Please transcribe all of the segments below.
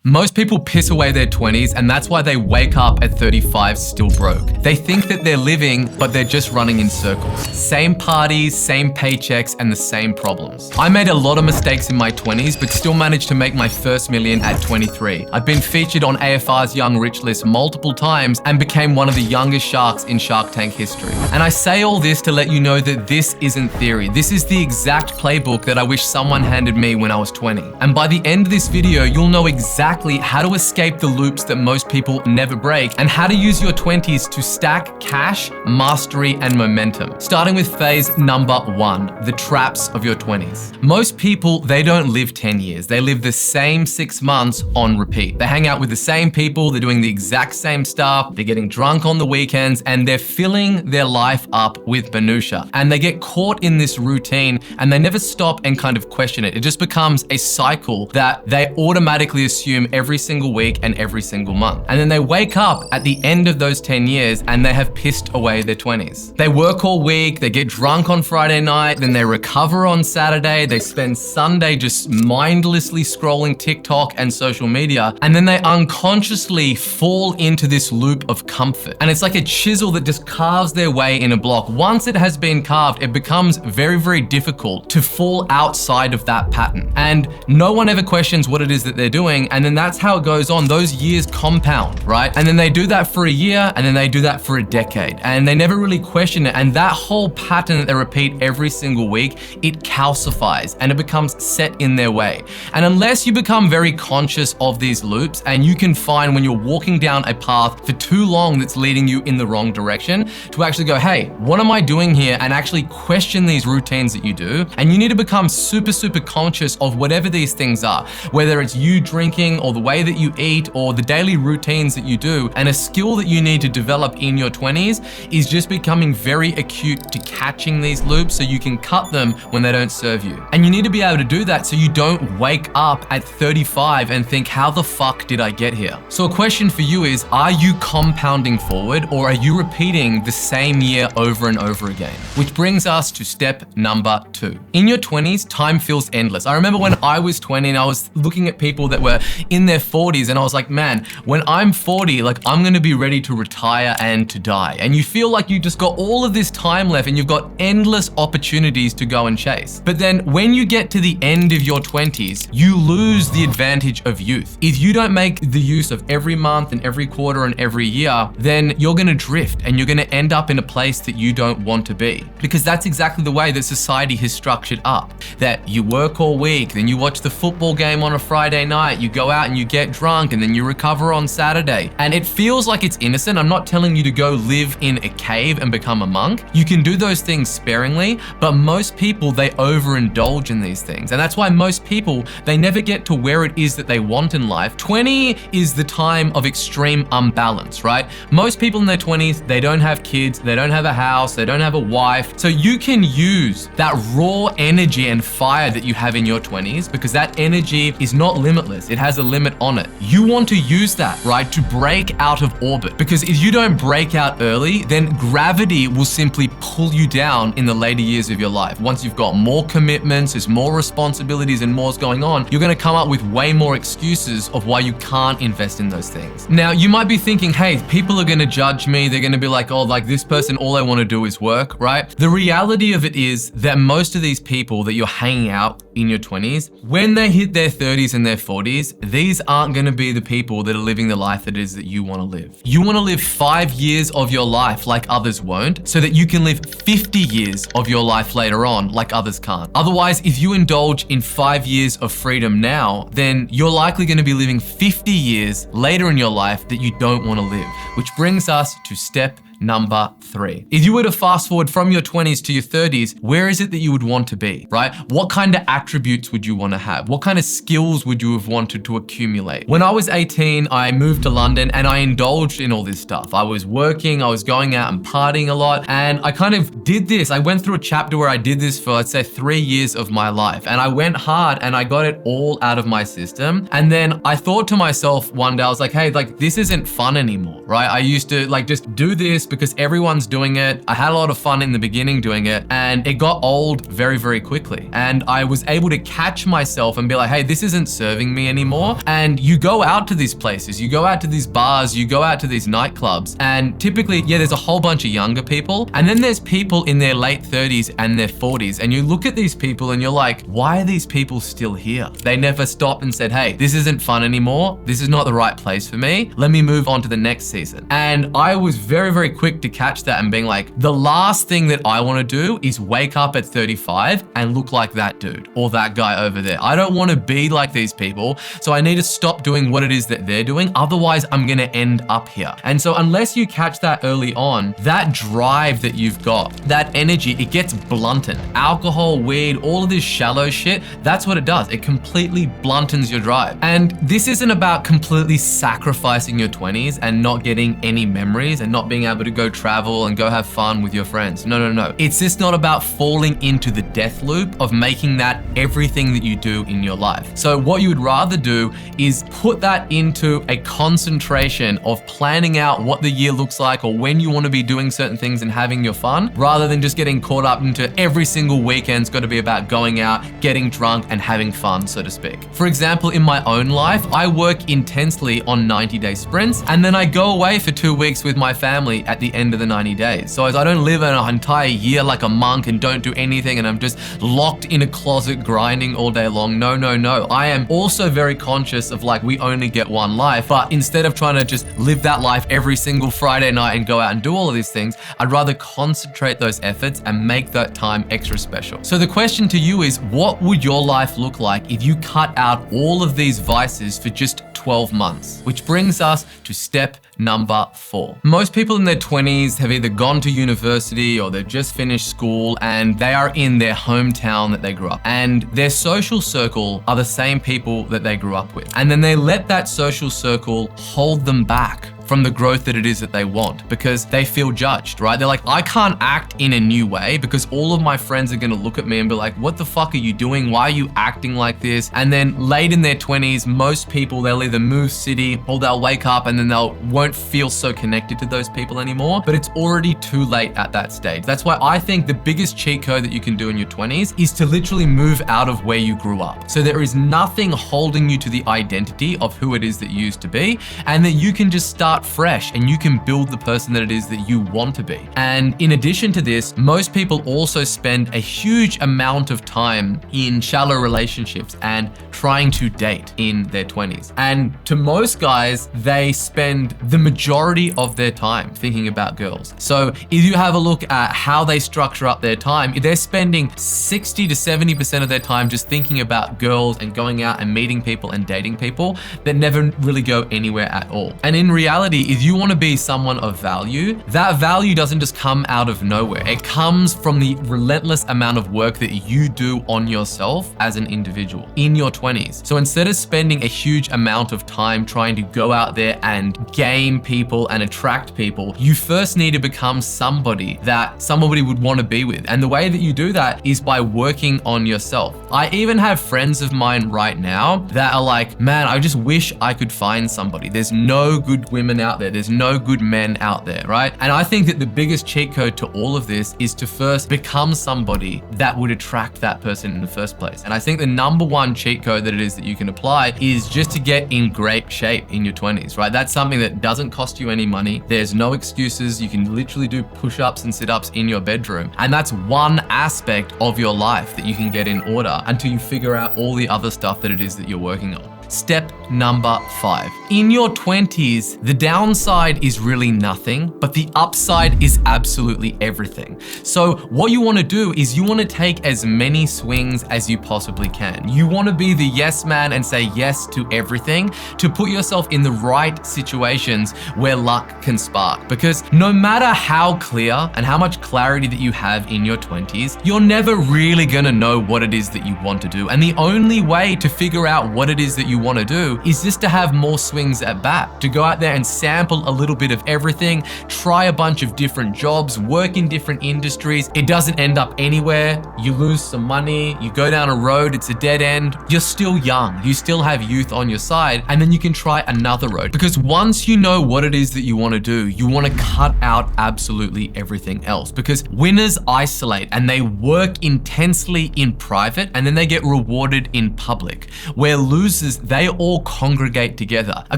Most people piss away their 20s, and that's why they wake up at 35 still broke. They think that they're living, but they're just running in circles. Same parties, same paychecks, and the same problems. I made a lot of mistakes in my 20s, but still managed to make my first million at 23. I've been featured on AFR's Young Rich list multiple times and became one of the youngest sharks in Shark Tank history. And I say all this to let you know that this isn't theory. This is the exact playbook that I wish someone handed me when I was 20. And by the end of this video, you'll know exactly how to escape the loops that most people never break and how to use your 20s to stack cash, mastery, and momentum. Starting with phase number 1, the traps of your 20s. Most people, they don't live 10 years. They live the same 6 months on repeat. They hang out with the same people, they're doing the exact same stuff, they're getting drunk on the weekends, and they're filling their life up with minutia. And they get caught in this routine and they never stop and kind of question it. It just becomes a cycle that they automatically assume every single week and every single month. And then they wake up at the end of those 10 years and they have pissed away their 20s. They work all week, they get drunk on Friday night, then they recover on Saturday, they spend Sunday just mindlessly scrolling TikTok and social media, and then they unconsciously fall into this loop of comfort. And it's like a chisel that just carves their way in a block. Once it has been carved, it becomes very, very difficult to fall outside of that pattern. And no one ever questions what it is that they're doing, and then that's how it goes on. Those years compound, right? And then they do that for a year, and then they do that for a decade, and they never really question it. And that whole pattern that they repeat every single week, it calcifies and it becomes set in their way. And unless you become very conscious of these loops, and you can find when you're walking down a path for too long that's leading you in the wrong direction, to actually go, hey, what am I doing here? And actually question these routines that you do. And you need to become super, super conscious of whatever these things are, whether it's you drinking or the way that you eat or the daily routines that you do. And a skill that you need to develop in your 20s is just becoming very acute to catching these loops so you can cut them when they don't serve you. And you need to be able to do that so you don't wake up at 35 and think, how the fuck did I get here? So a question for you is, are you compounding forward or are you repeating the same year over and over again? Which brings us to step number 2. In your 20s, time feels endless. I remember when I was 20 and I was looking at people that were in their 40s and I was like, man, when I'm 40, like I'm gonna be ready to retire and to die. And you feel like you just got all of this time left and you've got endless opportunities to go and chase. But then when you get to the end of your 20s, you lose the advantage of youth. If you don't make the use of every month and every quarter and every year, then you're gonna drift and you're gonna end up in a place that you don't want to be. Because that's exactly the way that society has structured up. That you work all week, then you watch the football game on a Friday night, you go out and you get drunk, and then you recover on Saturday. And it feels like it's innocent. I'm not telling you to go live in a cave and become a monk. You can do those things sparingly, but most people, they overindulge in these things. And that's why most people, they never get to where it is that they want in life. 20 is the time of extreme unbalance, right? Most people in their 20s, they don't have kids, they don't have a house, they don't have a wife. So you can use that raw energy and fire that you have in your 20s, because that energy is not limitless. It has a limit on it. You want to use that, right, to break out of orbit. Because if you don't break out early, then gravity will simply pull you down in the later years of your life. Once you've got more commitments, there's more responsibilities and more's going on, you're gonna come up with way more excuses of why you can't invest in those things. Now, you might be thinking, hey, people are gonna judge me. They're gonna be like, oh, like this person, all they wanna do is work, right? The reality of it is that most of these people that you're hanging out in your 20s, when they hit their 30s and their 40s, these aren't gonna be the people that are living the life that it is that you wanna live. You wanna live 5 years of your life like others won't, so that you can live 50 years of your life later on like others can't. Otherwise, if you indulge in 5 years of freedom now, then you're likely gonna be living 50 years later in your life that you don't wanna live. Which brings us to step number 3. If you were to fast forward from your 20s to your 30s, where is it that you would want to be, right? What kind of attributes would you want to have? What kind of skills would you have wanted to accumulate? When I was 18, I moved to London and I indulged in all this stuff. I was working, I was going out and partying a lot, and I kind of did this. I went through a chapter where I did this for, let's say, 3 years of my life, and I went hard and I got it all out of my system. And then I thought to myself one day, I was like, hey, like this isn't fun anymore, right? I used to like just do this because everyone's doing it. I had a lot of fun in the beginning doing it, and it got old very, very quickly. And I was able to catch myself and be like, hey, this isn't serving me anymore. And you go out to these places, you go out to these bars, you go out to these nightclubs, and typically, yeah, there's a whole bunch of younger people, and then there's people in their late 30s and their 40s, and you look at these people and you're like, why are these people still here? They never stopped and said, hey, this isn't fun anymore. This is not the right place for me. Let me move on to the next season. And I was very, very quick to catch that and being like, the last thing that I want to do is wake up at 35 and look like that dude or that guy over there. I don't want to be like these people. So I need to stop doing what it is that they're doing. Otherwise, I'm going to end up here. And so unless you catch that early on, that drive that you've got, that energy, it gets blunted. Alcohol, weed, all of this shallow shit, that's what it does. It completely bluntens your drive. And this isn't about completely sacrificing your 20s and not getting any memories and not being able to go travel and go have fun with your friends. No, no, no. It's just not about falling into the death loop of making that everything that you do in your life. So what you would rather do is put that into a concentration of planning out what the year looks like or when you want to be doing certain things and having your fun, rather than just getting caught up into every single weekend's got to be about going out, getting drunk and having fun, so to speak. For example, in my own life, I work intensely on 90-day sprints, and then I go away for 2 weeks with my family at the end of the 90 days. So I don't live an entire year like a monk and don't do anything and I'm just locked in a closet grinding all day long. No, no, no. I am also very conscious of like, we only get one life, but instead of trying to just live that life every single Friday night and go out and do all of these things, I'd rather concentrate those efforts and make that time extra special. So the question to you is, what would your life look like if you cut out all of these vices for just 12 months? Which brings us to step number 4. Most people in their 20s have either gone to university or they've just finished school and they are in their hometown that they grew up. And their social circle are the same people that they grew up with. And then they let that social circle hold them back from the growth that it is that they want because they feel judged, right? They're like, I can't act in a new way because all of my friends are gonna look at me and be like, what the fuck are you doing? Why are you acting like this? And then late in their 20s, most people, they'll either move city or they'll wake up and then won't feel so connected to those people anymore, but it's already too late at that stage. That's why I think the biggest cheat code that you can do in your 20s is to literally move out of where you grew up. So there is nothing holding you to the identity of who it is that you used to be, and that you can just start fresh and you can build the person that it is that you want to be. And in addition to this, most people also spend a huge amount of time in shallow relationships and trying to date in their 20s. And to most guys, they spend the majority of their time thinking about girls. So if you have a look at how they structure up their time, they're spending 60 to 70% of their time just thinking about girls and going out and meeting people and dating people that never really go anywhere at all. And in reality, if you want to be someone of value, that value doesn't just come out of nowhere. It comes from the relentless amount of work that you do on yourself as an individual in your 20s. So instead of spending a huge amount of time trying to go out there and game people and attract people, you first need to become somebody that somebody would want to be with. And the way that you do that is by working on yourself. I even have friends of mine right now that are like, man, I just wish I could find somebody. There's no good women out there. There's no good men out there, right? And I think that the biggest cheat code to all of this is to first become somebody that would attract that person in the first place. And I think the number one cheat code that it is that you can apply is just to get in great shape in your 20s, right? That's something that doesn't cost you any money. There's no excuses. You can literally do push-ups and sit-ups in your bedroom. And that's one aspect of your life that you can get in order until you figure out all the other stuff that it is that you're working on. Step number 5. In your 20s, the downside is really nothing, but the upside is absolutely everything. So what you want to do is you want to take as many swings as you possibly can. You want to be the yes man and say yes to everything to put yourself in the right situations where luck can spark. Because no matter how clear and how much clarity that you have in your 20s, you're never really going to know what it is that you want to do. And the only way to figure out what it is that you want to do is just to have more swings at bat, to go out there and sample a little bit of everything, try a bunch of different jobs, work in different industries. It doesn't end up anywhere. You lose some money, you go down a road, it's a dead end. You're still young. You still have youth on your side, and then you can try another road. Because once you know what it is that you want to do, you want to cut out absolutely everything else. Because winners isolate and they work intensely in private, and then they get rewarded in public. Where losers, they all congregate together. A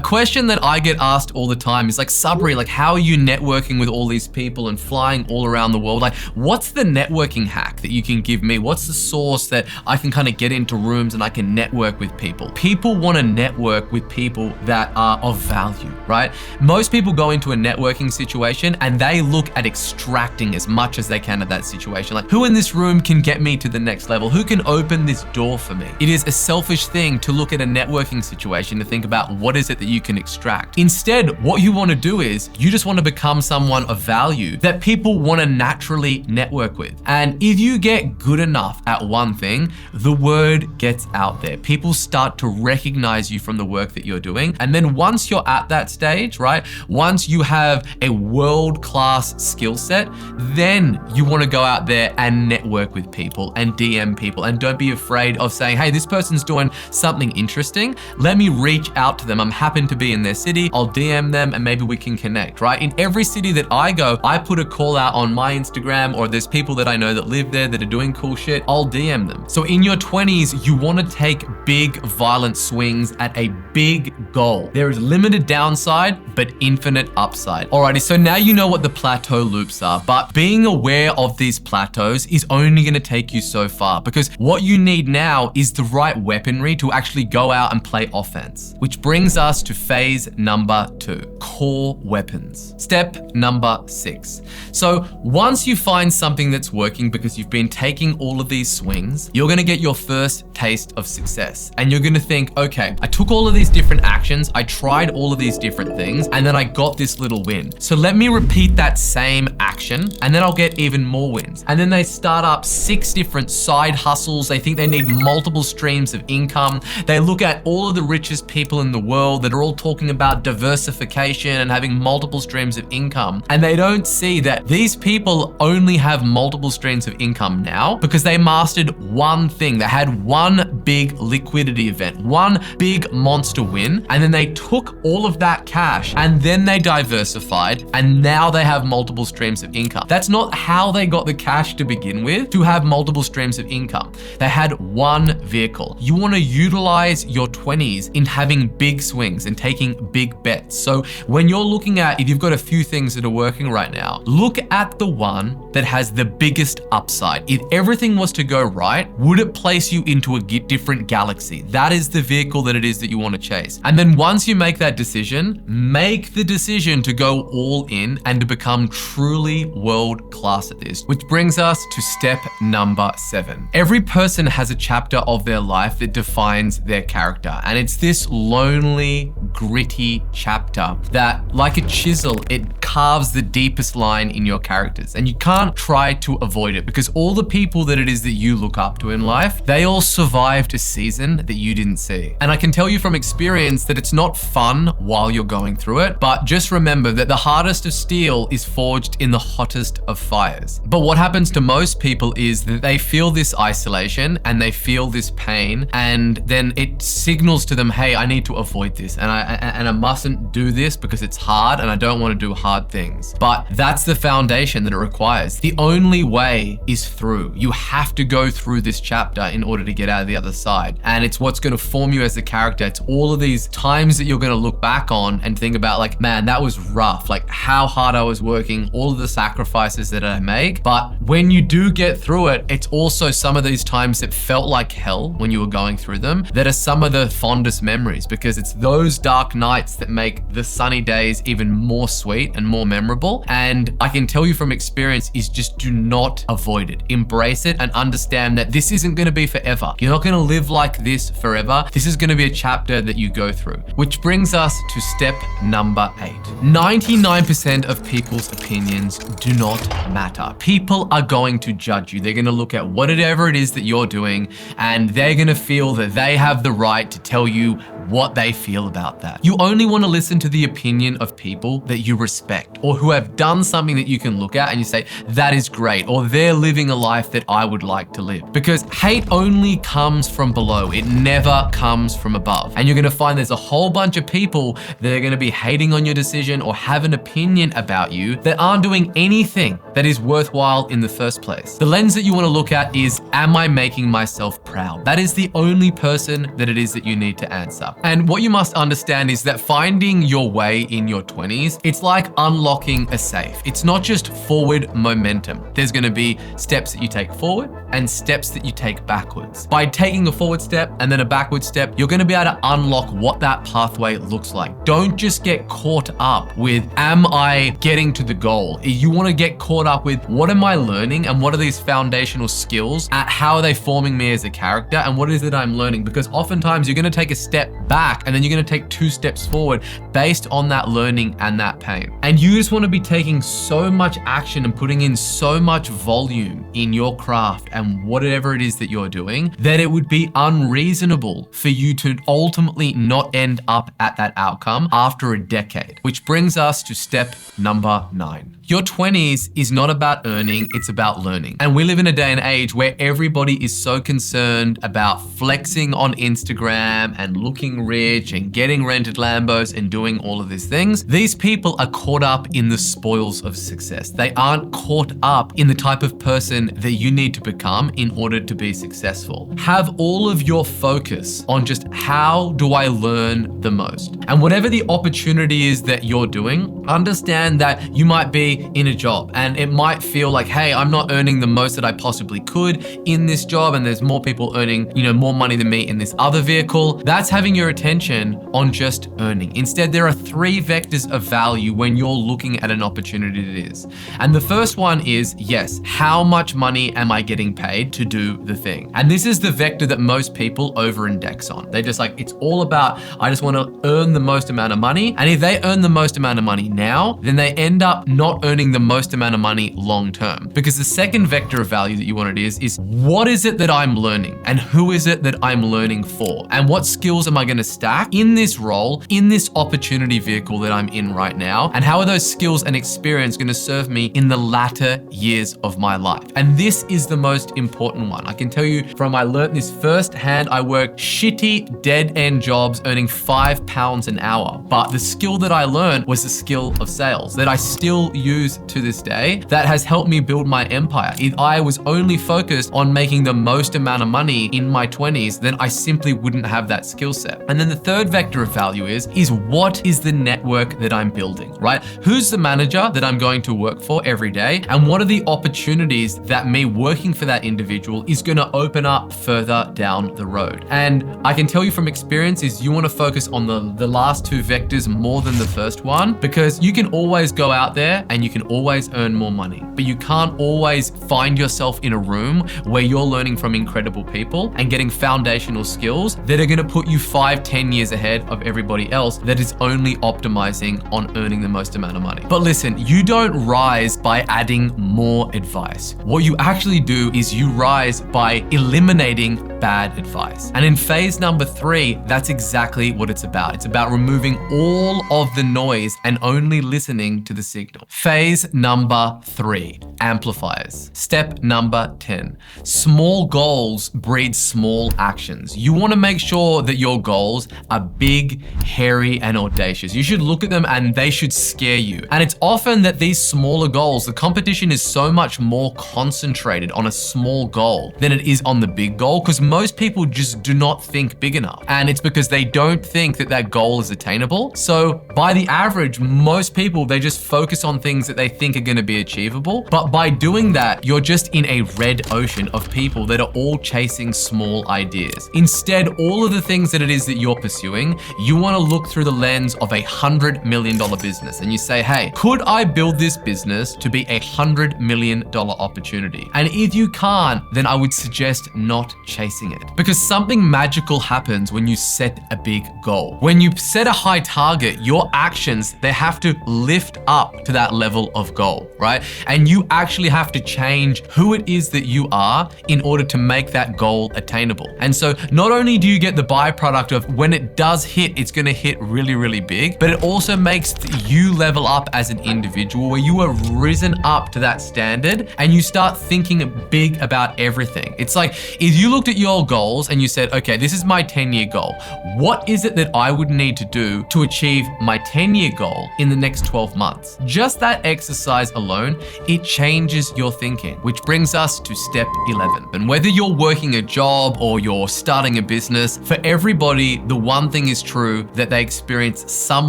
question that I get asked all the time is like, Sabri, like, how are you networking with all these people and flying all around the world? Like, what's the networking hack that you can give me? What's the source that I can kind of get into rooms and I can network with people? People want to network with people that are of value, right? Most people go into a networking situation and they look at extracting as much as they can of that situation. Like, who in this room can get me to the next level? Who can open this door for me? It is a selfish thing to look at a networking situation to think about what is it that you can extract. Instead, what you want to do is you just want to become someone of value that people want to naturally network with. And if you get good enough at one thing, the word gets out there. People start to recognize you from the work that you're doing. And then once you're at that stage, right? Once you have a world-class skill set, then you want to go out there and network with people and DM people. And don't be afraid of saying, hey, this person's doing something interesting. Let me reach out to them. I'm happen to be in their city. I'll DM them and maybe we can connect, right? In every city that I go, I put a call out on my Instagram, or there's people that I know that live there that are doing cool shit. I'll DM them. So in your 20s, you want to take big, violent swings at a big goal. There is limited downside, but infinite upside. Alrighty, so now you know what the plateau loops are, but being aware of these plateaus is only going to take you so far, because what you need now is the right weaponry to actually go out and play offense. Which brings us to phase number 2, core weapons. Step number 6. So once you find something that's working because you've been taking all of these swings, you're going to get your first taste of success. And you're going to think, okay, I took all of these different actions, I tried all of these different things, and then I got this little win. So let me repeat that same action, and then I'll get even more wins. And then they start up 6 different side hustles. They think they need multiple streams of income. They look at all of the richest people in the world that are all talking about diversification and having multiple streams of income. And they don't see that these people only have multiple streams of income now because they mastered one thing. They had one big liquidity event, one big monster win, and then they took all of that cash and then they diversified, and now they have multiple streams of income. That's not how they got the cash to begin with to have multiple streams of income. They had one vehicle. You want to utilize your 20s in having big swings and taking big bets. So when you're looking at, if you've got a few things that are working right now, look at the one that has the biggest upside. If everything was to go right, would it place you into a different galaxy? That is the vehicle that it is that you want to chase. And then once you make that decision, make the decision to go all in and to become truly world class at this. Which brings us to step number 7. Every person has a chapter of their life that defines their character. And it's this lonely, gritty chapter that, like a chisel, it carves the deepest line in your characters. And you can't try to avoid it, because all the people that it is that you look up to in life, they all survived a season that you didn't see. And I can tell you from experience that it's not fun while you're going through it, but just remember that the hardest of steel is forged in the hottest of fires. But what happens to most people is that they feel this isolation and they feel this pain, and then it signals to them, hey, I need to avoid this, and I mustn't do this because it's hard and I don't want to do hard things. But that's the foundation that it requires. The only way is through. You have to go through this chapter in order to get out of the other side. And it's what's going to form you as a character. It's all of these times that you're going to look back on and think about, like, man, that was rough. Like, how hard I was working, all of the sacrifices that I make. But when you do get through it, it's also some of these times that felt like hell when you were going through them that are some of the fondest memories, because it's those dark nights that make the sunny days even more sweet and more memorable. And I can tell you from experience is just do not avoid it. Embrace it and understand that this isn't going to be forever. You're not going to live like this forever. This is going to be a chapter that you go through. Which brings us to step number 8. 99% of people's opinions do not matter. People are going to judge you. They're going to look at whatever it is that you're doing, and they're going to feel that they have the right to tell you what they feel about that. You only want to listen to the opinion of people that you respect or who have done something that you can look at and you say, that is great, or they're living a life that I would like to live. Because hate only comes from below. It never comes from above. And you're going to find there's a whole bunch of people that are going to be hating on your decision or have an opinion about you that aren't doing anything that is worthwhile in the first place. The lens that you want to look at is, am I making myself proud? That is the only person that it is that you need to answer. And what you must understand is that finding your way in your 20s, it's like unlocking a safe. It's not just forward momentum. There's going to be steps that you take forward and steps that you take backwards. By taking a forward step and then a backward step, you're going to be able to unlock what that pathway looks like. Don't just get caught up with, am I getting to the goal? You want to get caught up with, what am I learning and what are these foundational skills at how are they forming me as a character and what is it I'm learning? Because oftentimes you're going to take a step back and then you're going to take 2 steps forward based on that learning and that pain. And you just want to be taking so much action and putting in so much volume in your craft and whatever it is that you're doing that it would be unreasonable for you to ultimately not end up at that outcome after a decade. Which brings us to step number 9. Your 20s is not about earning, it's about learning. And we live in a day and age where everybody is so concerned about flexing on Instagram and looking rich and getting rented Lambos and doing all of these things. These people are caught up in the spoils of success. They aren't caught up in the type of person that you need to become in order to be successful. Have all of your focus on just how do I learn the most? And whatever the opportunity is that you're doing, understand that you might be in a job and it might feel like, hey, I'm not earning the most that I possibly could in this job and there's more people earning, more money than me in this other vehicle. That's having your attention on just earning. Instead, there are 3 vectors of value when you're looking at an opportunity that is. And the first one is, yes, how much money am I getting paid to do the thing? And this is the vector that most people over-index on. They're just like, it's all about, I just want to earn the most amount of money. And if they earn the most amount of money now, then they end up not earning the most amount of money long term. Because the second vector of value that you want it is what is it that I'm learning and who is it that I'm learning for? And what skills am I going to stack in this role, in this opportunity vehicle that I'm in right now? And how are those skills and experience going to serve me in the latter years of my life? And this is the most important one. I can tell you I learned this firsthand. I worked shitty dead end jobs earning £5 an hour. But the skill that I learned was the skill of sales that I still use to this day that has helped me build my empire. If I was only focused on making the most amount of money in my 20s, then I simply wouldn't have that skill set. And then the third vector of value is what is the network that I'm building, right? Who's the manager that I'm going to work for every day? And what are the opportunities that me working for that individual is going to open up further down the road? And I can tell you from experience is you want to focus on the last 2 vectors more than the first one, because you can always go out there and you can always earn more money, but you can't always find yourself in a room where you're learning from incredible people and getting foundational skills that are going to put you 5-10 years ahead of everybody else that is only optimizing on earning the most amount of money. But listen, you don't rise by adding more advice. What you actually do is you rise by eliminating bad advice. And in phase number 3, that's exactly what it's about. It's about removing all of the noise and only listening to the signal. Phase number 3, amplifiers. Step number 10, small goals breed small actions. You want to make sure that your goals are big, hairy, and audacious. You should look at them and they should scare you. And it's often that these smaller goals, the competition is so much more concentrated on a small goal than it is on the big goal, because most people just do not think big enough. And it's because they don't think that that goal is attainable. So by the average, most people, they just focus on things that they think are going to be achievable. But by doing that, you're just in a red ocean of people that are all chasing small ideas. Instead, all of the things that it is that you're pursuing, you want to look through the lens of $100 million business. And you say, hey, could I build this business to be $100 million opportunity? And if you can't, then I would suggest not chasing it, because something magical happens when you set a big goal. When you set a high target, your actions, they have to lift up to that level of goal, right? And you actually have to change who it is that you are in order to make that goal attainable. And so not only do you get the byproduct of when it does hit, it's gonna hit really, really big, but it also makes you level up as an individual where you are risen up to that standard and you start thinking big about everything. It's like if you looked at your goals and you said, okay, this is my 10-year goal. What is it that I would need to do to achieve my 10-year goal in the next 12 months? Just that exercise alone, it changes your thinking, which brings us to step 11. And whether you're working a job or you're starting a business, for everybody, the one thing is true that they experience some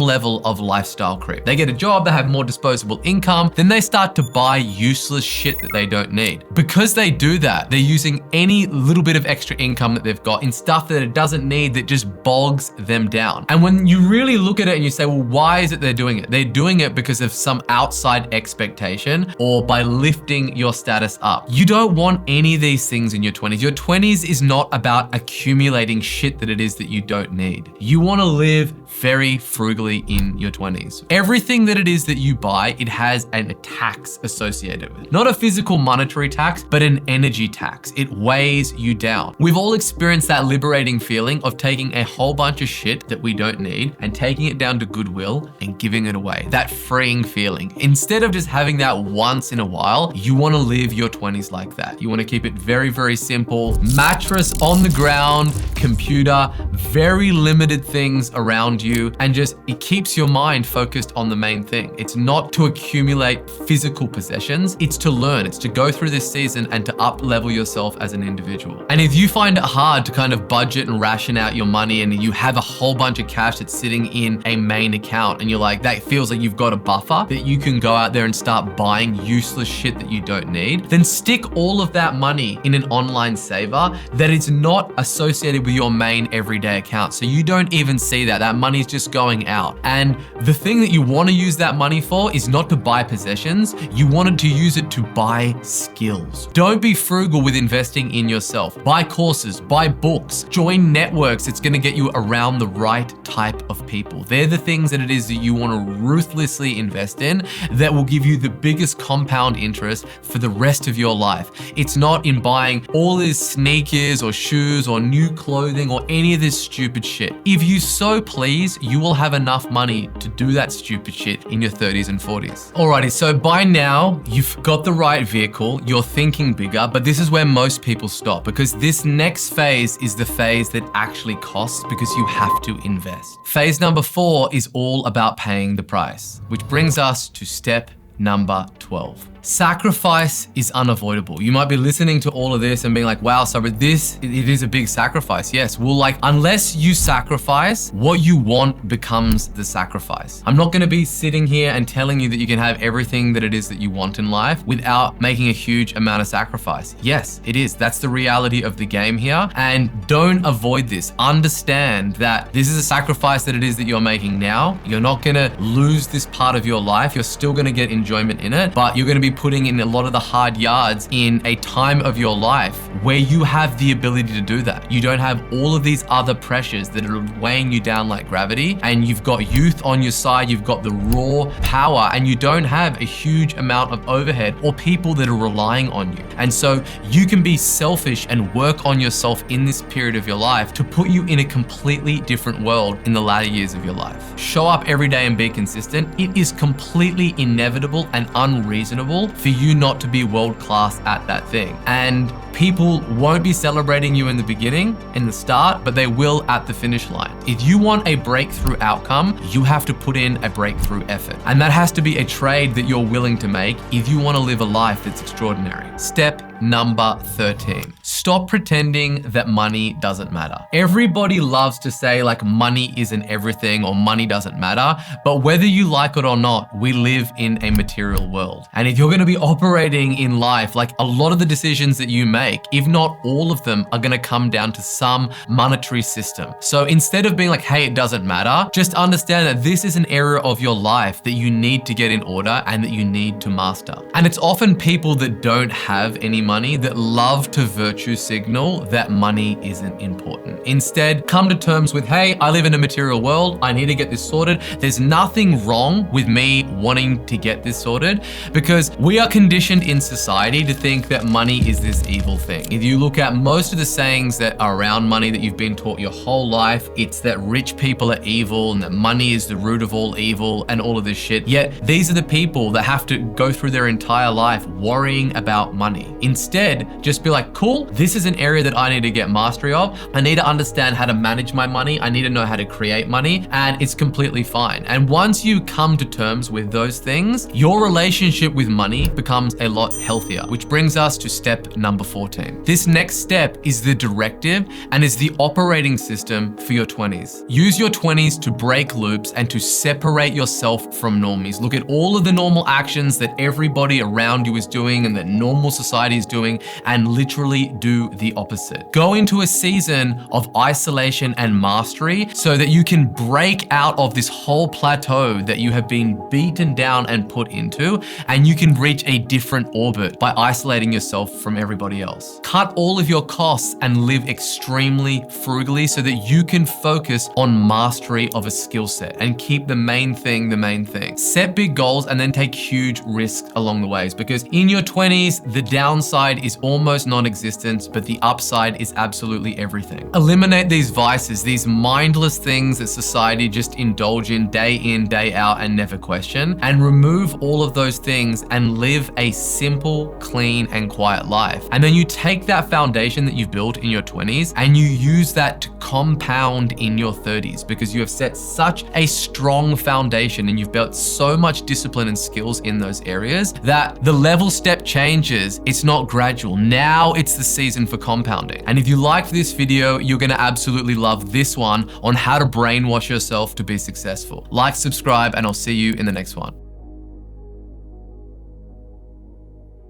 level of lifestyle creep. They get a job, they have more disposable income, then they start to buy useless shit that they don't need. Because they do that, they're using any little bit of extra income that they've got in stuff that it doesn't need that just bogs them down. And when you really look at it and you say, well, why is it they're doing it? They're doing it because of some outside expectation or by lifting your status up. You don't want any of these things in your 20s. Your 20s is not about accumulating shit that it is that you don't need. You want to live very frugally in your 20s. Everything that it is that you buy, it has a tax associated with it. Not a physical monetary tax, but an energy tax. It weighs you down. We've all experienced that liberating feeling of taking a whole bunch of shit that we don't need and taking it down to Goodwill and giving it away. That freeing feeling. Instead of just having that once in a while, you want to live your 20s like that. You want to keep it very, very simple. Mattress on the ground, computer, very limited things around you, and just it keeps your mind focused on the main thing. It's not to accumulate physical possessions, it's to learn, it's to go through this season and to up level yourself as an individual. And if you find it hard to kind of budget and ration out your money and you have a whole bunch of cash that's sitting in a main account and you're like, that feels like you've got a buffer that you can go out there and start buying useless shit that you don't need, then stick all of that money in an online saver that is not associated with your main everyday account. So you don't even see that. That money's just going out. And the thing that you want to use that money for is not to buy possessions. You wanted to use it to buy skills. Don't be frugal with investing in yourself. Buy courses, buy books, join networks. It's going to get you around the right type of people. They're the things that it is that you want to ruthlessly invest in that will give you the biggest compound interest for the rest of your life. It's not in buying all these sneakers or shoes or new clothing or any of this stupid shit. If you so please, you will have enough money to do that stupid shit in your 30s and 40s. Alrighty, so by now you've got the right vehicle, you're thinking bigger, but this is where most people stop because this next phase is the phase that actually costs because you have to invest. Phase number 4 is all about paying the price, which brings us to step number 12. Sacrifice is unavoidable. You might be listening to all of this and being like, wow, so but it is a big sacrifice. Yes, well, like unless you sacrifice, what you want becomes the sacrifice. I'm not gonna be sitting here and telling you that you can have everything that it is that you want in life without making a huge amount of sacrifice. Yes, it is. That's the reality of the game here. And don't avoid this. Understand that this is a sacrifice that it is that you're making now. You're not gonna lose this part of your life. You're still gonna get enjoyment in it, but you're gonna be putting in a lot of the hard yards in a time of your life where you have the ability to do that. You don't have all of these other pressures that are weighing you down like gravity, and you've got youth on your side, you've got the raw power, and you don't have a huge amount of overhead or people that are relying on you. And so you can be selfish and work on yourself in this period of your life to put you in a completely different world in the latter years of your life. Show up every day and be consistent. It is completely inevitable and unreasonable for you not to be world-class at that thing. And people won't be celebrating you in the beginning, in the start, but they will at the finish line. If you want a breakthrough outcome, you have to put in a breakthrough effort. And that has to be a trade that you're willing to make if you want to live a life that's extraordinary. Step number 13. Stop pretending that money doesn't matter. Everybody loves to say like money isn't everything or money doesn't matter, but whether you like it or not, we live in a material world. And if you're going to be operating in life, like a lot of the decisions that you make, if not all of them, are going to come down to some monetary system. So instead of being like, hey, it doesn't matter, just understand that this is an area of your life that you need to get in order and that you need to master. And it's often people that don't have any money that love to virtue signal that money isn't important. Instead, come to terms with, hey, I live in a material world. I need to get this sorted. There's nothing wrong with me wanting to get this sorted because We are conditioned in society to think that money is this evil thing. If you look at most of the sayings that are around money that you've been taught your whole life, it's that rich people are evil and that money is the root of all evil and all of this shit. Yet these are the people that have to go through their entire life worrying about money. Instead, just be like, cool, this is an area that I need to get mastery of. I need to understand how to manage my money. I need to know how to create money, and it's completely fine. And once you come to terms with those things, your relationship with money becomes a lot healthier, which brings us to step number 14. This next step is the directive and is the operating system for your 20s. Use your 20s to break loops and to separate yourself from normies. Look at all of the normal actions that everybody around you is doing and that normal society is doing, and literally do the opposite. Go into a season of isolation and mastery so that you can break out of this whole plateau that you have been beaten down and put into, and you can reach a different orbit by isolating yourself from everybody else. Cut all of your costs and live extremely frugally so that you can focus on mastery of a skill set and keep the main thing the main thing. Set big goals and then take huge risks along the ways, because in your 20s, the downside is almost non-existent, but the upside is absolutely everything. Eliminate these vices, these mindless things that society just indulge in, day out, and never question, and remove all of those things and live a simple, clean, and quiet life. And then you take that foundation that you've built in your 20s and you use that to compound in your 30s, because you have set such a strong foundation and you've built so much discipline and skills in those areas that the level step changes. It's not gradual. Now it's the season for compounding. And if you liked this video, you're gonna absolutely love this one on how to brainwash yourself to be successful. Like, subscribe, and I'll see you in the next one.